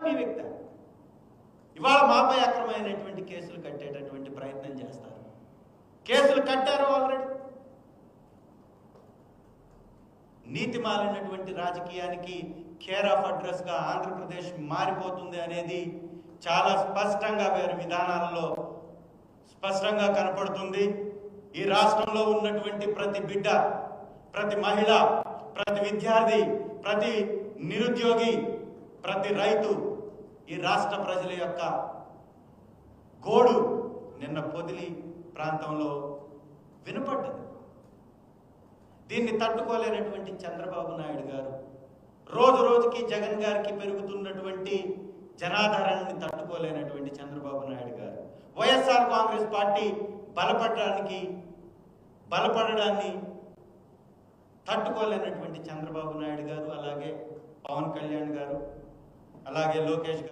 మీ వ్యక్తి. ఇవాళ మాపై అక్రమైనటువంటి కేసులు కట్టేటటువంటి ప్రయత్నం చేస్తారు. కేసులు కట్టారు ఆల్రెడీ. నీతి మాలినటువంటి రాజకీయానికి కేర్ ఆఫ్ అడ్రస్ గా ఆంధ్రప్రదేశ్ మారిపోతుంది అనేది చాలా స్పష్టంగా వారి విధానాలలో స్పష్టంగా కనపడుతుంది. ఈ రాష్ట్రంలో ఉన్నటువంటి ప్రతి బిడ్డ, ప్రతి మహిళ, ప్రతి విద్యార్థి, ప్రతి నిరుద్యోగి, ప్రతి రైతు, ఈ రాష్ట్ర ప్రజల యొక్క గోడు నిన్న పొదిలి ప్రాంతంలో వినపడ్డది. దీన్ని తట్టుకోలేనటువంటి చంద్రబాబు నాయుడు గారు రోజు రోజుకి జగన్ గారికి పెరుగుతున్నటువంటి జనాధారాన్ని తట్టుకోలేనటువంటి చంద్రబాబు నాయుడు గారు వైఎస్ఆర్ కాంగ్రెస్ పార్టీ బలపడడాన్ని తట్టుకోలేనటువంటి చంద్రబాబు నాయుడు గారు, అలాగే పవన్ కళ్యాణ్ గారు, అలాగే లోకేష్ గారు